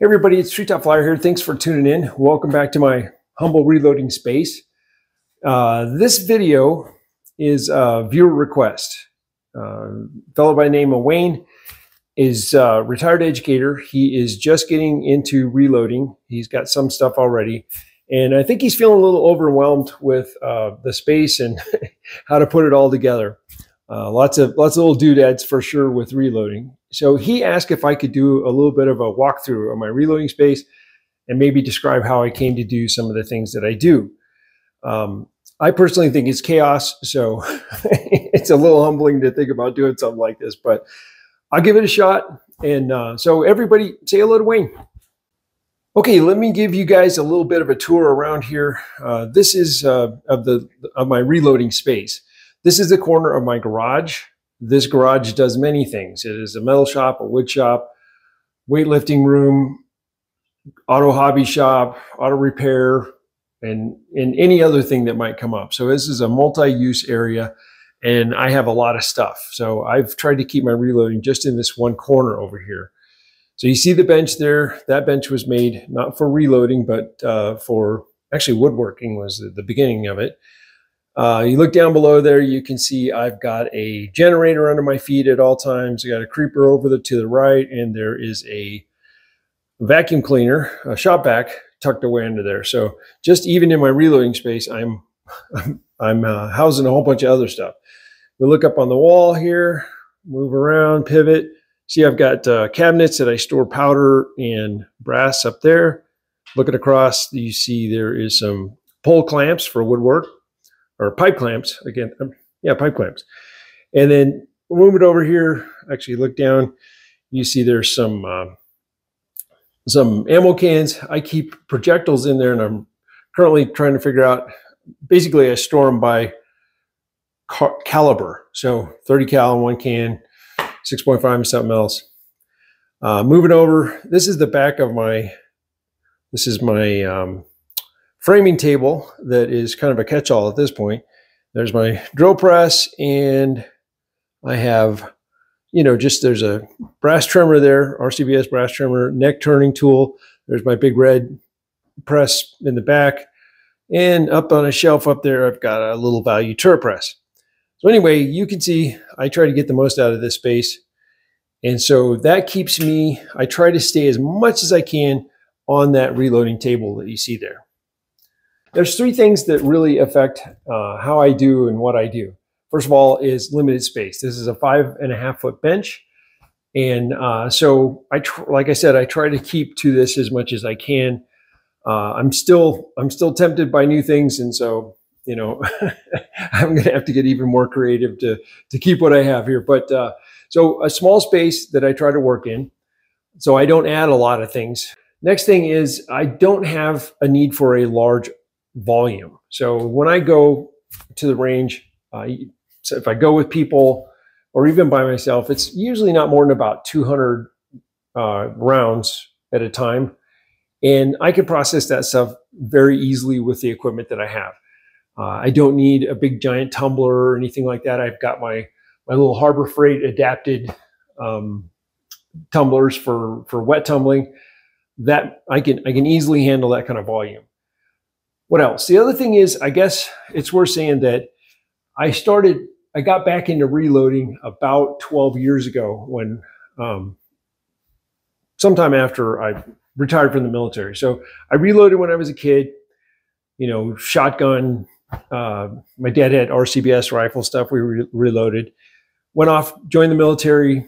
Hey everybody, it's Street Top Flyer here. Thanks for tuning in. Welcome back to my humble reloading space. This video is a viewer request. A fellow by the name of Wayne is a retired educator. He is just getting into reloading. He's got some stuff already. And I think he's feeling a little overwhelmed with the space and how to put it all together. Lots of little doodads for sure with reloading. So he asked if I could do a little bit of a walkthrough of my reloading space and maybe describe how I came to do some of the things that I do. I personally think it's chaos, so it's a little humbling to think about doing something like this, but I'll give it a shot. And so everybody say hello to Wayne. Okay, let me give you guys a little bit of a tour around here. This is of my reloading space. This is the corner of my garage. This garage does many things. It is a metal shop, a wood shop, weightlifting room, auto hobby shop, auto repair, and any other thing that might come up. So this is a multi-use area, and I have a lot of stuff. So I've tried to keep my reloading just in this one corner over here. So you see the bench there. That bench was made not for reloading, but for actually woodworking was the beginning of it. You look down below there, you can see I've got a generator under my feet at all times. I got a creeper over to the right, and there is a vacuum cleaner, a shop vac tucked away under there. So just even in my reloading space, I'm housing a whole bunch of other stuff. We look up on the wall here, move around, pivot. See, I've got cabinets that I store powder and brass up there. Looking across, you see there is some pole clamps for woodwork. Or pipe clamps, again, yeah, pipe clamps. And then move it over here, actually look down, you see there's some ammo cans. I keep projectiles in there, and I'm currently trying to figure out, basically I store them by caliber. So 30 cal in one can, 6.5 and something else. Moving over, this is the back of my, framing table that is kind of a catch-all at this point. There's my drill press, and I have, there's a brass trimmer there, RCBS brass trimmer, neck turning tool. There's my big red press in the back. And up on a shelf up there, I've got a little value turret press. So anyway, you can see I try to get the most out of this space. And so that keeps me, I try to stay as much as I can on that reloading table that you see there. There's three things that really affect how I do and what I do. First of all is limited space. This is a 5.5 foot bench. And so like I said, I try to keep to this as much as I can. I'm still tempted by new things. And so, I'm going to have to get even more creative to keep what I have here. But so a small space that I try to work in. So I don't add a lot of things. Next thing is I don't have a need for a large volume. So when I go to the range, so if I go with people or even by myself, it's usually not more than about 200 rounds at a time. And I can process that stuff very easily with the equipment that I have. I don't need a big giant tumbler or anything like that. I've got my little Harbor Freight adapted tumblers for wet tumbling that I can easily handle that kind of volume. What else? The other thing is, I guess it's worth saying that I got back into reloading about 12 years ago when, sometime after I retired from the military. So I reloaded when I was a kid, shotgun. My dad had RCBS rifle stuff. We reloaded, went off, joined the military,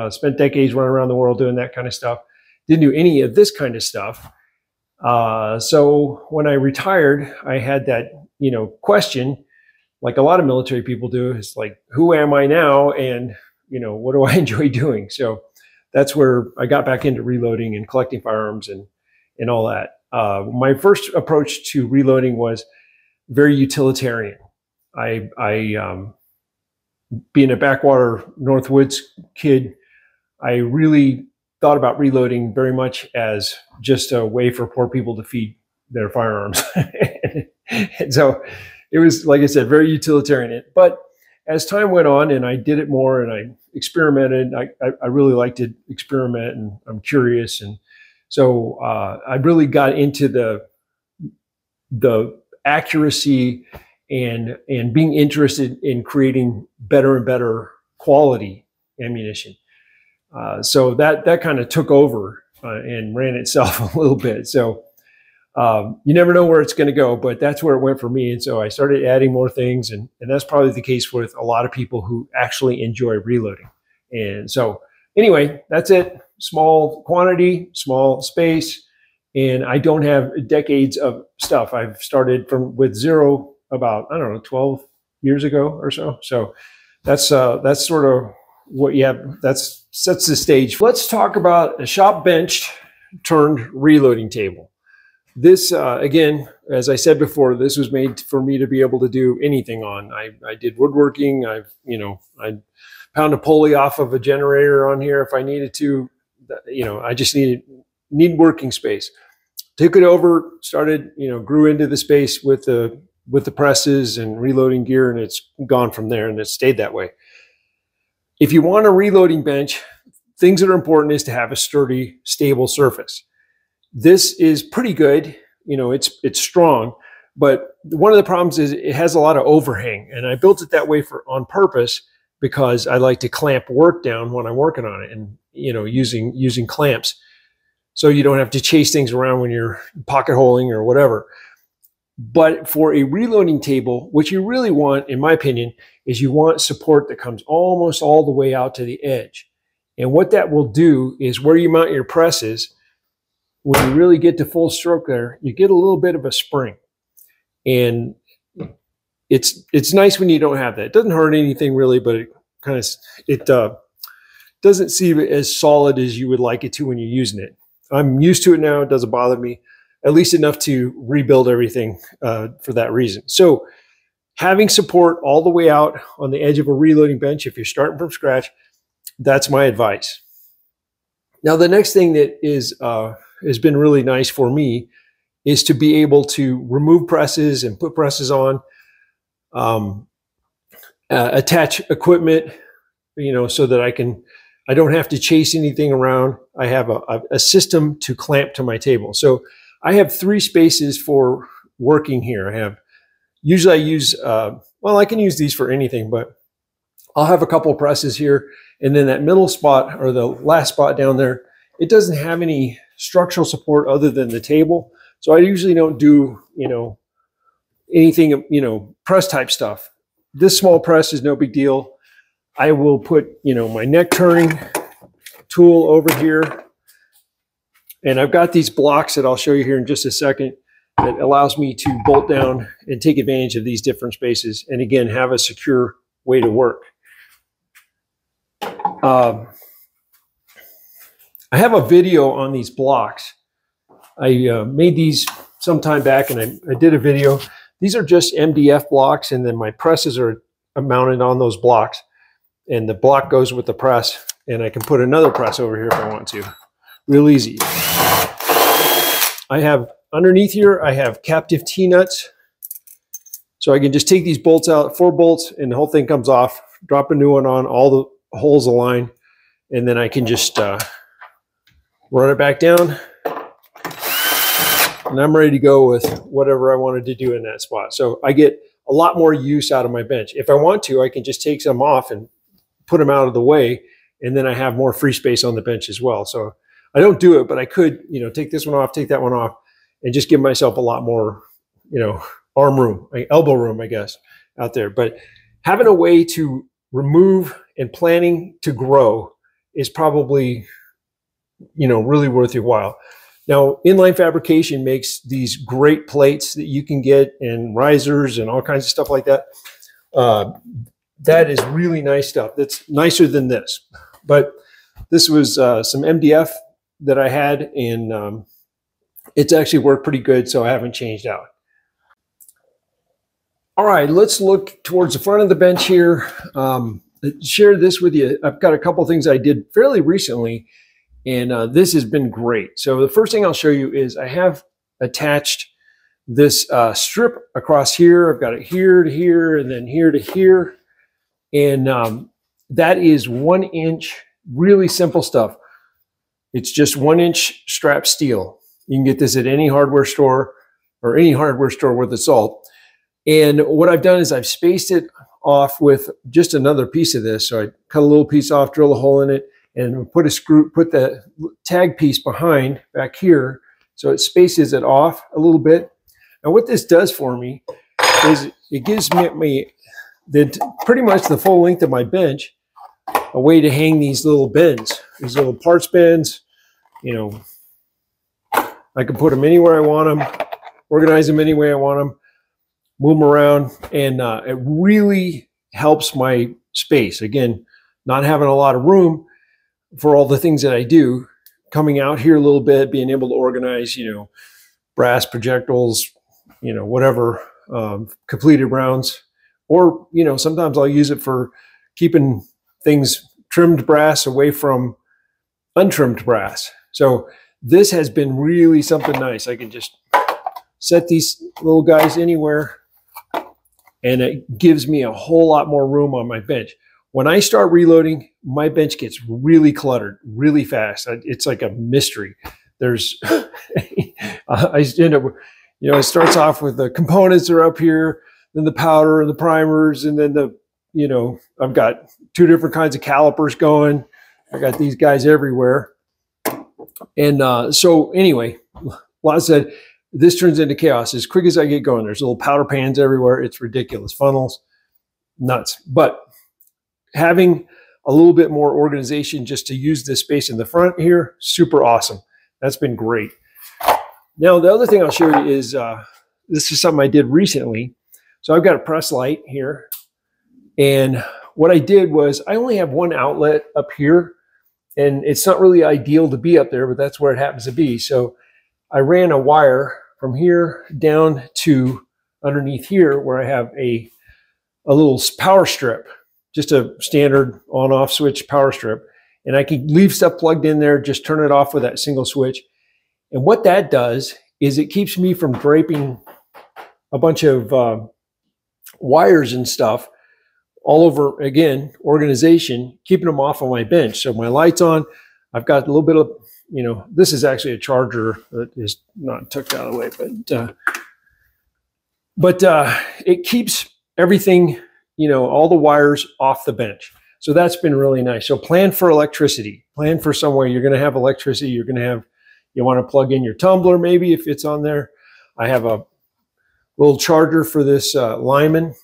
spent decades running around the world doing that kind of stuff. Didn't do any of this kind of stuff. So when I retired, I had that, question, like a lot of military people do. It's like, who am I now? And, what do I enjoy doing? So that's where I got back into reloading and collecting firearms and all that. My first approach to reloading was very utilitarian. I being a backwater Northwoods kid, I really thought about reloading very much as just a way for poor people to feed their firearms. And so it was, like I said, very utilitarian. But as time went on and I did it more and I experimented, I really like to experiment, and I'm curious. And So I really got into the accuracy and being interested in creating better and better quality ammunition. So that kind of took over and ran itself a little bit. So you never know where it's going to go, but that's where it went for me. And so I started adding more things, and that's probably the case with a lot of people who actually enjoy reloading. And so anyway, that's it. Small quantity, small space, and I don't have decades of stuff. I've started with zero about, I don't know, 12 years ago or so. So that's sort of what you have. That sets the stage. Let's talk about a shop bench turned reloading table. This, again, as I said before, this was made for me to be able to do anything on. I did woodworking. I'd pound a pulley off of a generator on here if I needed to. I just need working space. Took it over, started, grew into the space with the presses and reloading gear, and it's gone from there, and it's stayed that way. If you want a reloading bench, things that are important is to have a sturdy, stable surface. This is pretty good. It's strong, but one of the problems is it has a lot of overhang, and I built it that way on purpose because I like to clamp work down when I'm working on it, and using clamps, so you don't have to chase things around when you're pocket holing or whatever. But for a reloading table, what you really want, in my opinion, is you want support that comes almost all the way out to the edge. And what that will do is where you mount your presses, when you really get to full stroke there, you get a little bit of a spring. And it's nice when you don't have that. It doesn't hurt anything really, but it doesn't seem as solid as you would like it to when you're using it. I'm used to it now. It doesn't bother me, at least enough to rebuild everything for that reason. So having support all the way out on the edge of a reloading bench, if you're starting from scratch, that's my advice. Now, the next thing that has been really nice for me is to be able to remove presses and put presses on, attach equipment, so that I don't have to chase anything around. I have a system to clamp to my table. So I have 3 spaces for working here. Usually I use, I can use these for anything, but I'll have a couple of presses here. And then that middle spot, or the last spot down there, it doesn't have any structural support other than the table. So I usually don't do, anything, press type stuff. This small press is no big deal. I will put, my neck turning tool over here. And I've got these blocks that I'll show you here in just a second that allows me to bolt down and take advantage of these different spaces. And again, have a secure way to work. I have a video on these blocks. I made these some time back, and I did a video. These are just MDF blocks, and then my presses are mounted on those blocks. And the block goes with the press, and I can put another press over here if I want to. Real easy. I have underneath here, I have captive T-nuts. So I can just take these bolts out, 4 bolts, and the whole thing comes off, drop a new one on, all the holes align, and then I can just run it back down. And I'm ready to go with whatever I wanted to do in that spot. So I get a lot more use out of my bench. If I want to, I can just take some off and put them out of the way, and then I have more free space on the bench as well. So I don't do it, but I could, take this one off, take that one off, and just give myself a lot more, arm room, elbow room, I guess, out there. But having a way to remove and planning to grow is probably, really worth your while. Now, inline fabrication makes these great plates that you can get, and risers and all kinds of stuff like that. That is really nice stuff. That's nicer than this. But this was some MDF that I had, and it's actually worked pretty good, so I haven't changed out. All right, let's look towards the front of the bench here. Share this with you. I've got a couple things I did fairly recently, and this has been great. So the first thing I'll show you is I have attached this strip across here. I've got it here to here, and then here to here. And that is 1 inch, really simple stuff. It's just 1-inch strap steel. You can get this at any hardware store or any hardware store worth of salt. And what I've done is I've spaced it off with just another piece of this. So I cut a little piece off, drill a hole in it, and put the tag piece behind back here. So it spaces it off a little bit. And what this does for me is it gives me pretty much the full length of my bench, a way to hang these little bins, these little parts bins. You know, I can put them anywhere I want them, organize them any way I want them, move them around, and it really helps my space. Again, not having a lot of room for all the things that I do, coming out here a little bit, being able to organize, you know, brass projectiles, you know, whatever, completed rounds, or, you know, sometimes I'll use it for keeping things trimmed brass away from untrimmed brass. So this has been really something nice. I can just set these little guys anywhere, and it gives me a whole lot more room on my bench. When I start reloading, my bench gets really cluttered really fast. It's like a mystery. There's, I end up, you know, it starts off with the components are up here, then the powder and the primers, and then the, you know, I've got 2 different kinds of calipers going. I got these guys everywhere. And so anyway, like I said, this turns into chaos as quick as I get going. There's little powder pans everywhere. It's ridiculous. Funnels, nuts. But having a little bit more organization just to use this space in the front here, super awesome. That's been great. Now, the other thing I'll show you is, this is something I did recently. So I've got a press light here. And what I did was I only have one outlet up here, and it's not really ideal to be up there, but that's where it happens to be. So I ran a wire from here down to underneath here where I have a little power strip, just a standard on-off switch power strip. And I can leave stuff plugged in there, just turn it off with that single switch. And what that does is it keeps me from draping a bunch of wires and stuff all over, again, organization, keeping them off on my bench. So my light's on. I've got a little bit of, you know, this is actually a charger that is not tucked out of the way, but it keeps everything, you know, all the wires off the bench. So that's been really nice. So plan for electricity. Plan for somewhere you're going to have electricity. You're going to have, you want to plug in your tumbler maybe if it's on there. I have a little charger for this Lyman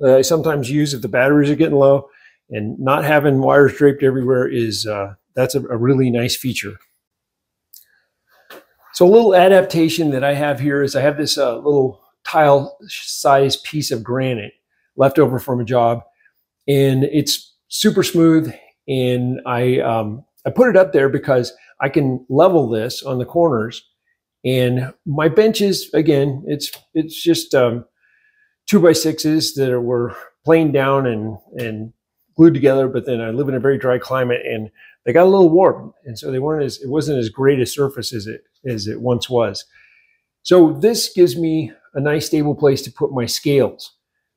that I sometimes use if the batteries are getting low, and not having wires draped everywhere is, that's a really nice feature. So a little adaptation that I have here is I have this little tile size piece of granite left over from a job, and it's super smooth. And I put it up there because I can level this on the corners, and my benches, again, it's just 2x6s that were planed down and glued together. But then I live in a very dry climate, and they got a little warped, and so it wasn't as great a surface as it once was. So this gives me a nice stable place to put my scales.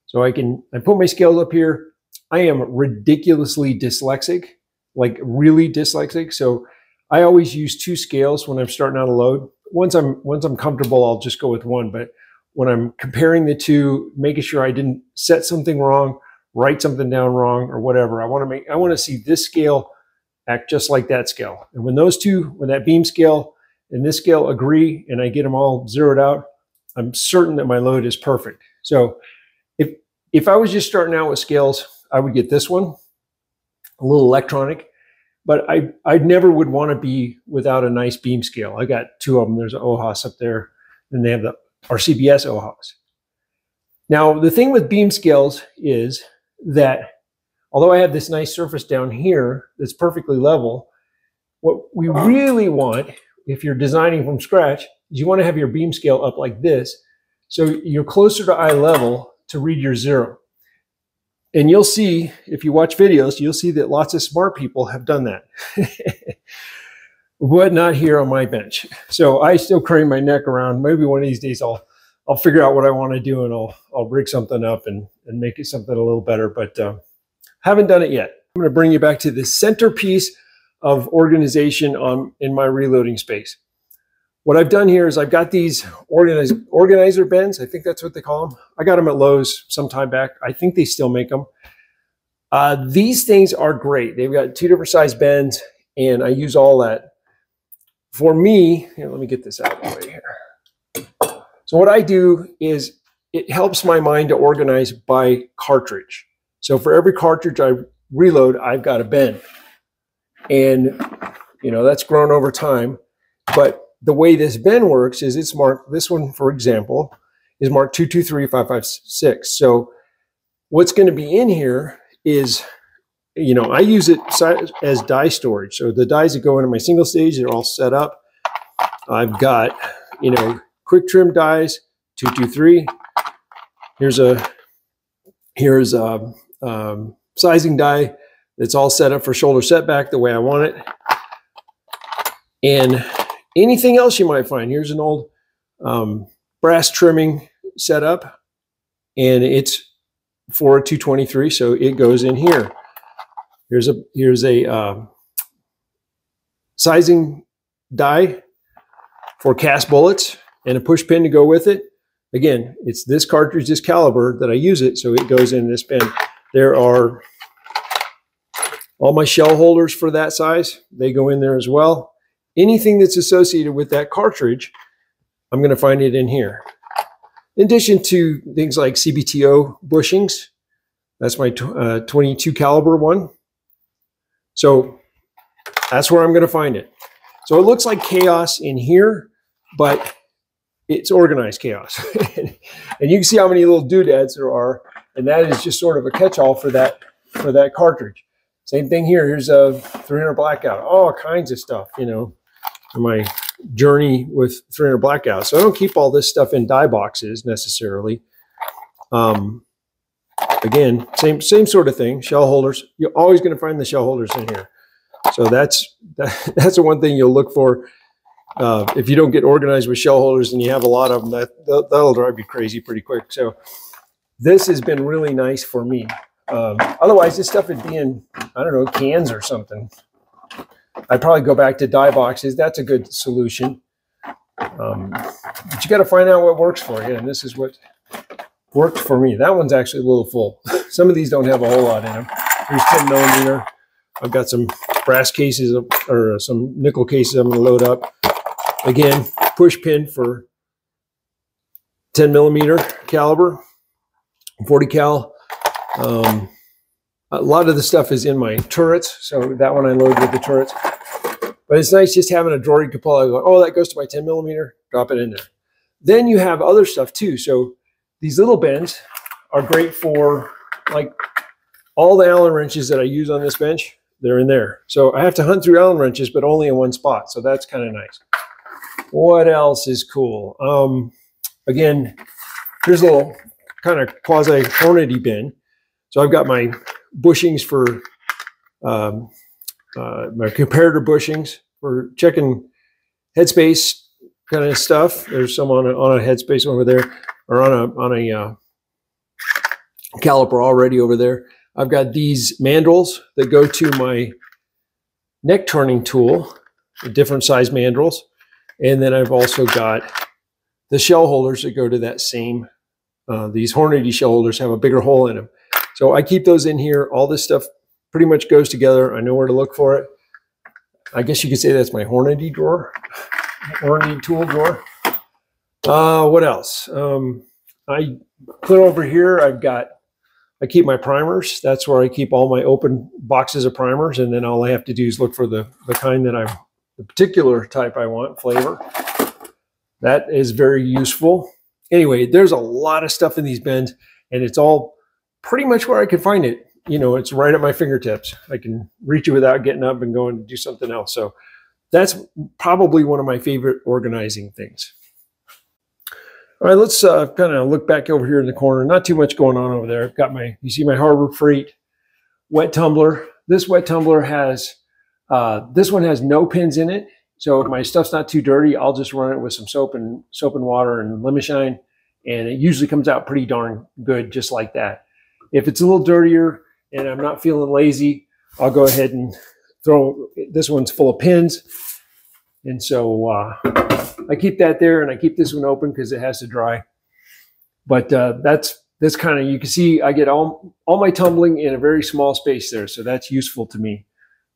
So I put my scales up here. I am ridiculously dyslexic, like really dyslexic. So I always use 2 scales when I'm starting out a load. Once I'm comfortable, I'll just go with 1. But when I'm comparing the 2, making sure I didn't set something wrong, write something down wrong, or whatever, I want to see this scale act just like that scale. And when that beam scale and this scale agree, and I get them all zeroed out, I'm certain that my load is perfect. So if I was just starting out with scales, I would get this one, a little electronic, but I never would want to be without a nice beam scale. I got 2 of them. There's an OHAS up there, and they have the RCBS OHAS. Now, the thing with beam scales is that although I have this nice surface down here that's perfectly level, what we really want, if you're designing from scratch, is you want to have your beam scale up like this, so you're closer to eye level to read your 0. And you'll see, if you watch videos, you'll see that lots of smart people have done that. But not here on my bench. So I still crane my neck around. Maybe one of these days I'll figure out what I want to do, and I'll rig something up and make it something a little better, but haven't done it yet. I'm going to bring you back to the centerpiece of organization in my reloading space. What I've done here is I've got these organizer bins. I think that's what they call them. I got them at Lowe's some time back. I think they still make them. These things are great. They've got 2 different size bins, and I use all that. For me, here, let me get this out of the way here. So what I do is it helps my mind to organize by cartridge. So for every cartridge I reload, I've got a bin. And, you know, that's grown over time. But the way this bin works is it's marked, this one, for example, is marked 223556. So what's going to be in here is, you know, I use it as die storage. So the dies that go into my single stage, they're all set up. I've got, you know, quick trim dies, 223. Here's a sizing die that's all set up for shoulder setback the way I want it. And anything else you might find. Here's an old brass trimming setup, and it's for a 223, so it goes in here. Here's a sizing die for cast bullets and a push pin to go with it. Again, it's this cartridge, this caliber that I use it, so it goes in this bin. There are all my shell holders for that size. They go in there as well. Anything that's associated with that cartridge, I'm going to find it in here. In addition to things like CBTO bushings, that's my 22 caliber one. So that's where I'm going to find it. So it looks like chaos in here, but it's organized chaos. And you can see how many little doodads there are, and that is just sort of a catch-all for that cartridge. Same thing here. Here's a 300 blackout. All kinds of stuff, you know, for my journey with 300 blackout. So I don't keep all this stuff in die boxes necessarily. Again, same sort of thing. Shell holders. You're always going to find the shell holders in here. So that's the one thing you'll look for. If you don't get organized with shell holders and you have a lot of them, that'll drive you crazy pretty quick. So this has been really nice for me. Otherwise, this stuff would be in, I don't know, cans or something. I'd probably go back to die boxes. That's a good solution. But you got to find out what works for you. And this is what worked for me. That one's actually a little full. Some of these don't have a whole lot in them. Here's 10 millimeter. I've got some brass cases or some nickel cases I'm going to load up. Again, push pin for 10 millimeter caliber, 40 cal. A lot of the stuff is in my turrets, so that one I load with the turrets. But it's nice just having a drawer you can pull out. Oh, that goes to my 10 millimeter. Drop it in there. Then you have other stuff too. So these little bins are great for, like, all the Allen wrenches that I use on this bench. They're in there. So I have to hunt through Allen wrenches, but only in one spot. So that's kind of nice. What else is cool? Again, here's a little kind of quasi Hornady bin. So I've got my bushings for my comparator bushings for checking headspace kind of stuff. There's some on a headspace over there, or on a caliper already over there. I've got these mandrels that go to my neck turning tool, different size mandrels. And then I've also got the shell holders that go to that same, these Hornady shell holders have a bigger hole in them. So I keep those in here. All this stuff pretty much goes together. I know where to look for it. I guess you could say that's my Hornady drawer, Hornady tool drawer. What else? I put over here, I keep my primers. That's where I keep all my open boxes of primers. And then all I have to do is look for the kind that the particular type I want, flavor. That is very useful. Anyway, there's a lot of stuff in these bins, and it's all pretty much where I can find it. You know, it's right at my fingertips. I can reach it without getting up and going to do something else. So that's probably one of my favorite organizing things. All right, let's kind of look back over here in the corner. Not too much going on over there. I've got you see my Harbor Freight wet tumbler. This wet tumbler has, this one has no pins in it. So if my stuff's not too dirty, I'll just run it with some soap and water and lemon shine. And it usually comes out pretty darn good just like that. If it's a little dirtier and I'm not feeling lazy, I'll go ahead and this one's full of pins. And so I keep that there, and I keep this one open because it has to dry. But that's kind of, you can see I get all my tumbling in a very small space there. So that's useful to me.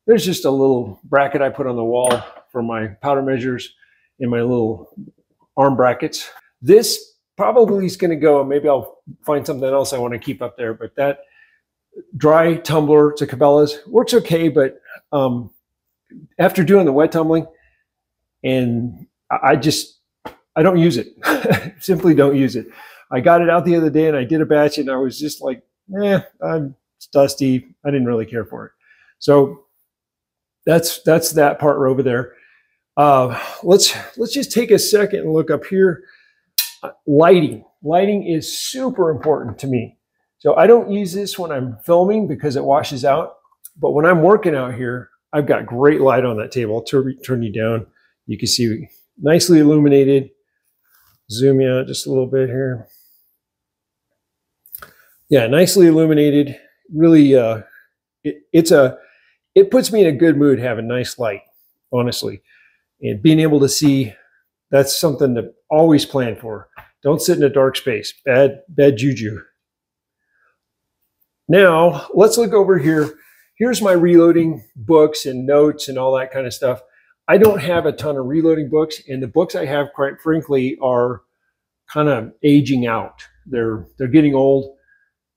There's just a little bracket I put on the wall for my powder measures and my little arm brackets. This probably is going to go, maybe I'll find something else I want to keep up there, but that dry tumbler to Cabela's works okay. But after doing the wet tumbling, and I don't use it. Simply don't use it. I got it out the other day and I did a batch and I was just like, it's dusty. I didn't really care for it. So that's that part over there. Let's just take a second and look up here. Lighting. Lighting is super important to me. So I don't use this when I'm filming because it washes out. But when I'm working out here, I've got great light on that table. I'll turn you down. You can see nicely illuminated. Zoom you out just a little bit here. Yeah, nicely illuminated. Really, it puts me in a good mood having nice light, honestly. And being able to see, that's something to always plan for. Don't sit in a dark space. Bad juju. Now, let's look over here. Here's my reloading books and notes and all that kind of stuff. I don't have a ton of reloading books, and the books I have, quite frankly, are kind of aging out. They're getting old.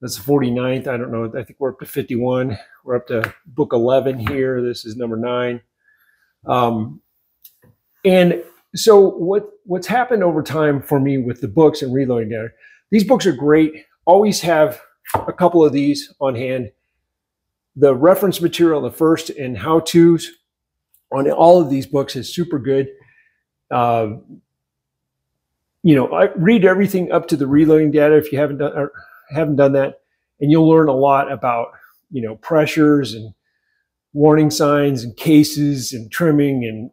That's the 49th. I don't know. I think we're up to 51. We're up to book 11 here. This is number 9. And so what's happened over time for me with the books and reloading data, these books are great. Always have a couple of these on hand. The reference material, the first and how-tos on all of these books is super good. I read everything up to the reloading data if you haven't done that, and you'll learn a lot about, pressures and warning signs and cases and trimming and,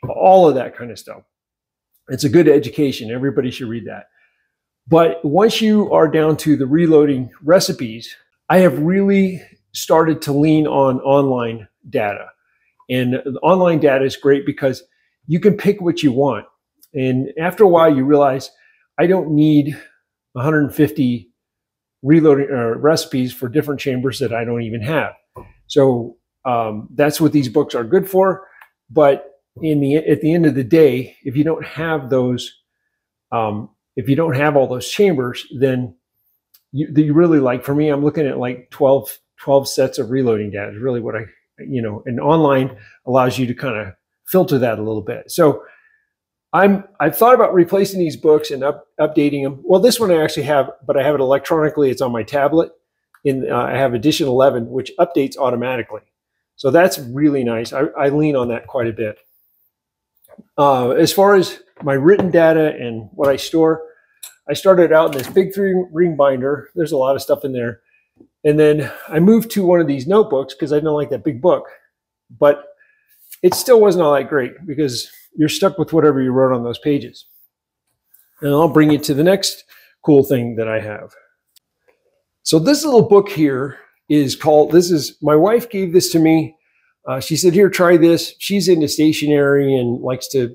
all of that kind of stuff. It's a good education. Everybody should read that. But once you are down to the reloading recipes, I have really started to lean on online data. And the online data is great because you can pick what you want. And after a while, you realize I don't need 150 reloading recipes for different chambers that I don't even have. So that's what these books are good for. But at the end of the day, if you don't have those, if you don't have all those chambers, then you really, like, for me, I'm looking at like 12 sets of reloading data is really what and online allows you to kind of filter that a little bit. So I've thought about replacing these books and updating them. Well, this one I actually have, but I have it electronically. It's on my tablet. I have edition 11, which updates automatically. So that's really nice. I lean on that quite a bit. As far as my written data and what I store, I started out in this big 3-ring binder. There's a lot of stuff in there. And then I moved to one of these notebooks because I didn't like that big book. But it still wasn't all that great because you're stuck with whatever you wrote on those pages. And I'll bring you to the next cool thing that I have. So this little book here is called, my wife gave this to me. She said, here, try this. She's into stationery and likes to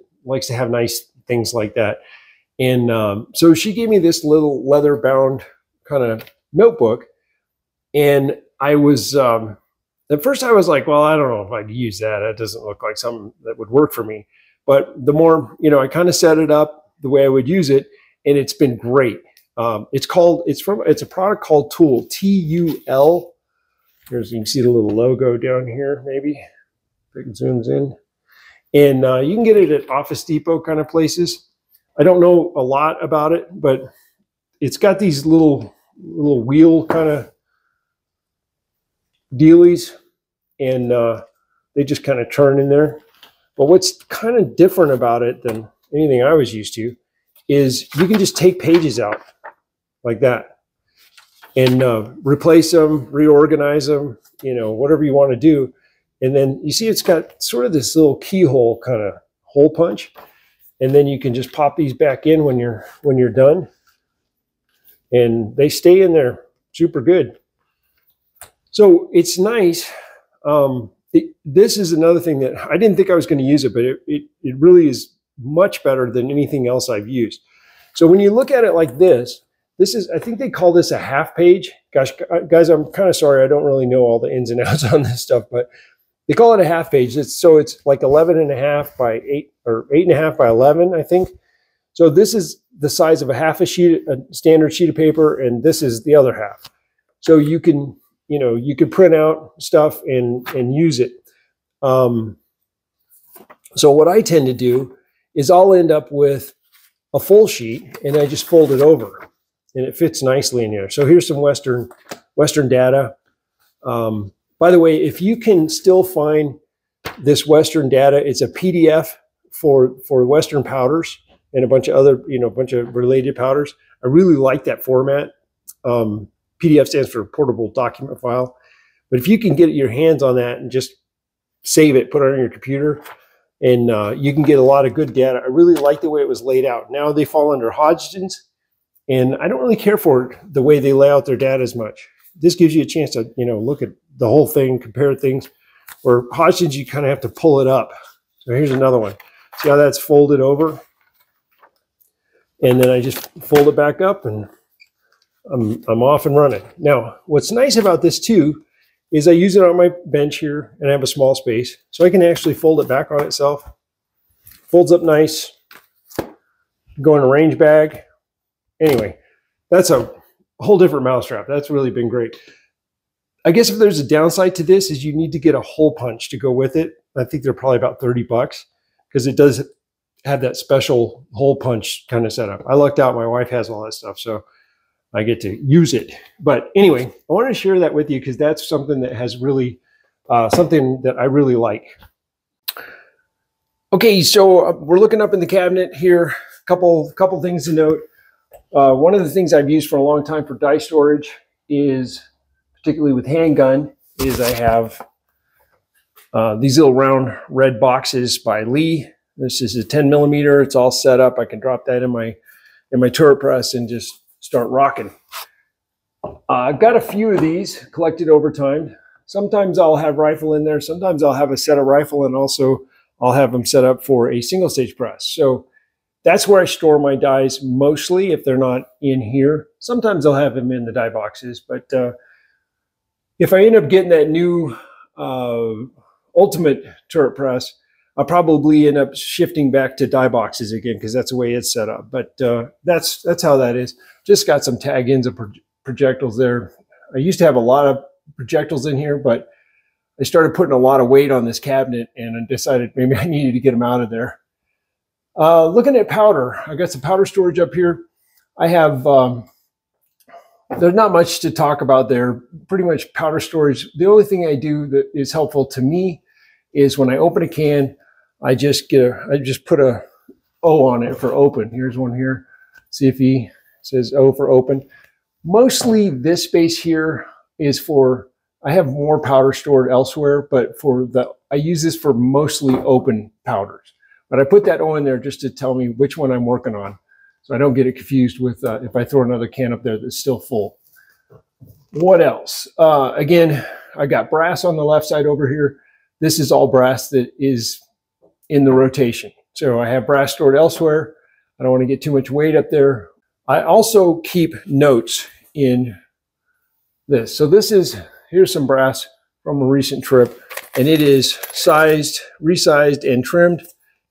have nice things like that. And so she gave me this little leather bound kind of notebook. And I was, at first I was like, well, I don't know if I'd use that. That doesn't look like something that would work for me. But the more, I kind of set it up the way I would use it, and it's been great. It's a product called Tull, T-U-L. Here's, you can see the little logo down here, maybe. If it zooms in. And you can get it at Office Depot kind of places. I don't know a lot about it, but it's got these little wheel kind of dealies, and they just kind of turn in there. But what's kind of different about it than anything I was used to is you can just take pages out like that and replace them, reorganize them, whatever you want to do. And then you see it's got sort of this little keyhole kind of hole punch. And then you can just pop these back in when you're done. And they stay in there super good. So it's nice. this is another thing that I didn't think I was going to use it, but it really is much better than anything else I've used. So when you look at it like this is, I think they call this a half page. Gosh, guys, I'm kind of sorry. I don't really know all the ins and outs on this stuff, but they call it a half page. It's like 11.5 by 8 or 8.5 by 11, I think. So this is the size of a standard sheet of paper, and this is the other half. So you can, you can print out stuff and use it. So what I tend to do is I'll end up with a full sheet, and I just fold it over, and it fits nicely in here. So here's some Western data. By the way, if you can still find this Western data, it's a PDF for Western powders and a bunch of other, a bunch of related powders. I really like that format. PDF stands for portable document file. But if you can get your hands on that and just save it, put it on your computer, and you can get a lot of good data. I really like the way it was laid out. Now they fall under Hodgdon's, and I don't really care for the way they lay out their data as much. This gives you a chance to, look at the whole thing, compare things. Where Hodgdon's, you kind of have to pull it up. So here's another one. See how that's folded over? And then I just fold it back up, and I'm off and running. Now, what's nice about this too is I use it on my bench here, and I have a small space, so I can actually fold it back on itself. Folds up nice. Go in a range bag. Anyway, that's a whole different mousetrap. That's really been great. I guess if there's a downside to this is you need to get a hole punch to go with it. I think they're probably about 30 bucks because it does have that special hole punch kind of setup. I lucked out. My wife has all that stuff, so I get to use it. But anyway, I wanted to share that with you because that's something that has really, something that I really like. Okay, so we're looking up in the cabinet here. Couple things to note. One of the things I've used for a long time for die storage is, particularly with handgun, is I have these little round red boxes by Lee. This is a 10 millimeter. It's all set up. I can drop that in my turret press and just start rocking. I've got a few of these collected over time. Sometimes I'll have rifle in there. Sometimes I'll have a set of rifle, and also I'll have them set up for a single stage press. So that's where I store my dies mostly if they're not in here. Sometimes I'll have them in the die boxes, but if I end up getting that new Ultimate turret press, I'll probably end up shifting back to die boxes again because that's the way it's set up. But that's how that is. Just got some tag-ins of projectiles there. I used to have a lot of projectiles in here, but I started putting a lot of weight on this cabinet, and I decided maybe I needed to get them out of there. Looking at powder, I got some powder storage up here. I have, there's not much to talk about there. Pretty much powder storage. The only thing I do that is helpful to me is when I open a can, I just put a O on it for open. Here's one here. See if he says O for open. Mostly this space here is for, I have more powder stored elsewhere, but I use this for mostly open powders. But I put that O in there just to tell me which one I'm working on, so I don't get it confused with if I throw another can up there that's still full. What else? Again, I got brass on the left side over here. This is all brass that is in the rotation. So I have brass stored elsewhere. I don't want to get too much weight up there. I also keep notes in this. So here's some brass from a recent trip, and it is sized, resized, and trimmed,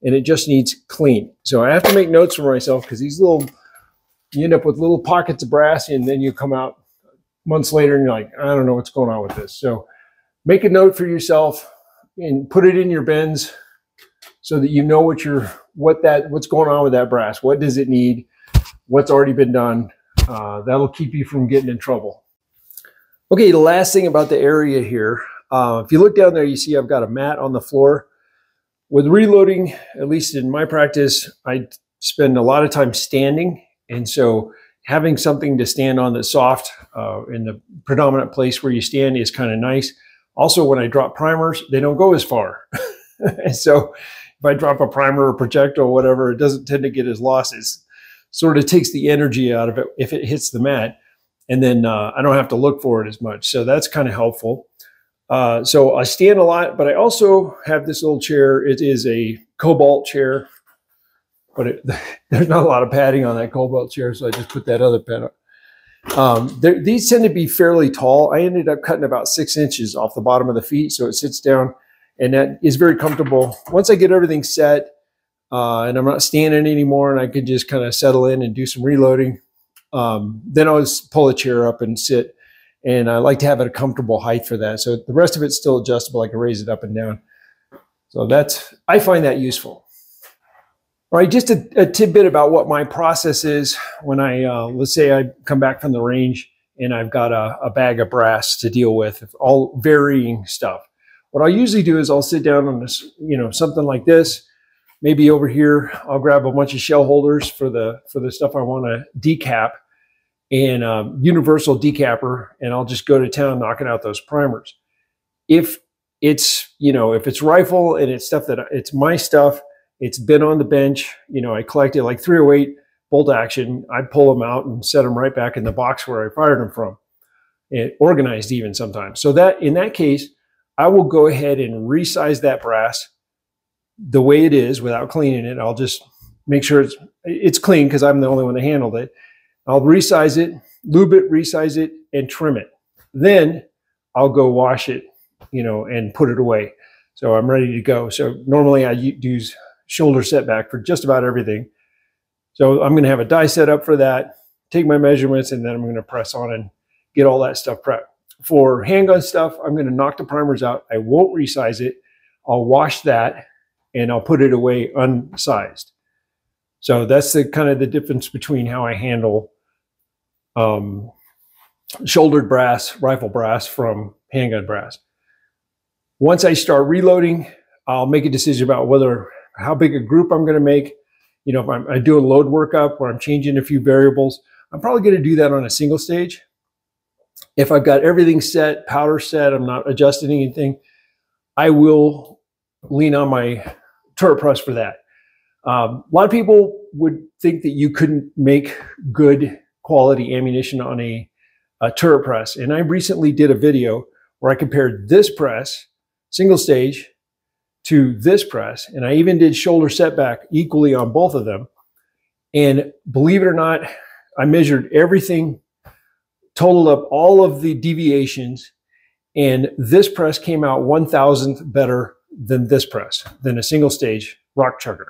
and it just needs clean. So I have to make notes for myself because you end up with little pockets of brass, and then you come out months later and you're like, I don't know what's going on with this. So make a note for yourself and put it in your bins so that you know what's going on with that brass. What does it need? What's already been done? That'll keep you from getting in trouble. Okay, the last thing about the area here, if you look down there, you see I've got a mat on the floor. With reloading, at least in my practice, I spend a lot of time standing, and so having something to stand on that's soft in the predominant place where you stand is kind of nice. Also, when I drop primers, they don't go as far. And so if I drop a primer or projectile or whatever, it doesn't tend to get as lost. It sort of takes the energy out of it if it hits the mat, and then I don't have to look for it as much. So that's kind of helpful. So I stand a lot, but I also have this little chair. It is a Cobalt chair, but there's not a lot of padding on that Cobalt chair, so I just put that other pad on. These tend to be fairly tall. I ended up cutting about 6 inches off the bottom of the feet, so it sits down, and that is very comfortable. Once I get everything set, and I'm not standing anymore, and I can just kind of settle in and do some reloading, then I'll just pull the chair up and sit. And I like to have it a comfortable height for that. So the rest of it's still adjustable. I can raise it up and down. So I find that useful. All right, just a tidbit about what my process is when let's say I come back from the range and I've got a bag of brass to deal with, all varying stuff. What I'll usually do is I'll sit down on this, something like this. Maybe over here, I'll grab a bunch of shell holders for the stuff I want to decap, and universal decapper, and I'll just go to town knocking out those primers. If it's rifle and it's stuff that it's my stuff, it's been on the bench, I collected like 308 bolt action, I pull them out and set them right back in the box where I fired them from, and organized even sometimes. So that in that case, I will go ahead and resize that brass the way it is without cleaning it. I'll just make sure it's clean because I'm the only one that handled it. I'll resize it, lube it, resize it, and trim it. Then I'll go wash it, and put it away. So I'm ready to go. So normally I use shoulder setback for just about everything. So I'm going to have a die set up for that, take my measurements, and then I'm going to press on and get all that stuff prepped. For handgun stuff, I'm going to knock the primers out. I won't resize it. I'll wash that, and I'll put it away unsized. So that's the kind of the difference between how I handle shouldered brass, rifle brass from handgun brass. Once I start reloading, I'll make a decision about how big a group I'm going to make. If I'm doing load workup or I'm changing a few variables, I'm probably going to do that on a single stage. If I've got everything set, powder set, I'm not adjusting anything, I will lean on my turret press for that. A lot of people would think that you couldn't make good quality ammunition on a turret press. And I recently did a video where I compared this press, single stage, to this press. And I even did shoulder setback equally on both of them. And believe it or not, I measured everything, totaled up all of the deviations, and this press came out 1,000th better than this press, than a single stage rock chugger.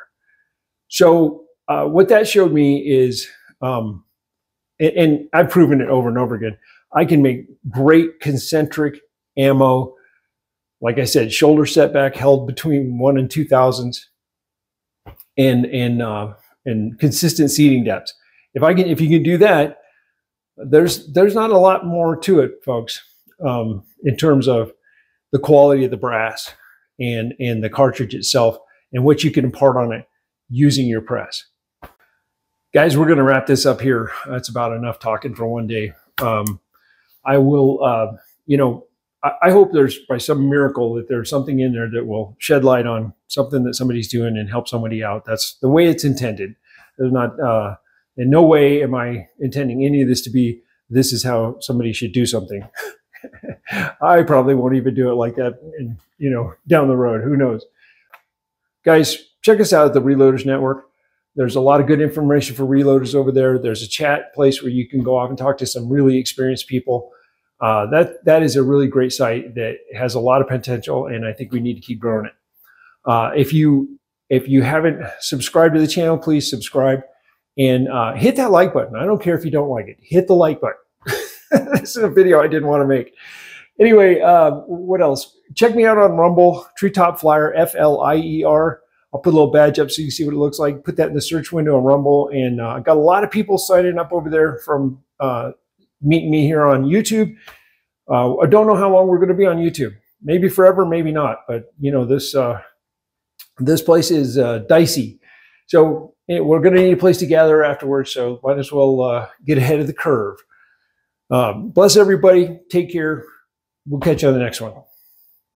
So what that showed me is, and I've proven it over and over again, I can make great concentric ammo. Like I said, shoulder setback held between 1 and 2 thousandths, and consistent seating depths. If you can do that, there's not a lot more to it, folks, in terms of the quality of the brass and the cartridge itself and what you can impart on it using your press. Guys, we're going to wrap this up here. That's about enough talking for one day. I will, I hope there's, by some miracle, that there's something in there that will shed light on something that somebody's doing and help somebody out. That's the way it's intended. There's not, in no way am I intending any of this to be, this is how somebody should do something. I probably won't even do it like that, down the road. Who knows? Guys, check us out at the Reloaders Network. There's a lot of good information for reloaders over there. There's a chat place where you can go off and talk to some really experienced people. That is a really great site that has a lot of potential, and I think we need to keep growing it. If you haven't subscribed to the channel, please subscribe and hit that like button. I don't care if you don't like it. Hit the like button. This is a video I didn't want to make. Anyway, what else? Check me out on Rumble, Treetop Flyer, F-L-I-E-R. I'll put a little badge up so you can see what it looks like. Put that in the search window on Rumble. And I got a lot of people signing up over there from meeting me here on YouTube. I don't know how long we're going to be on YouTube. Maybe forever, maybe not. But, this place is dicey. So we're going to need a place to gather afterwards. So might as well get ahead of the curve. Bless everybody. Take care. We'll catch you on the next one.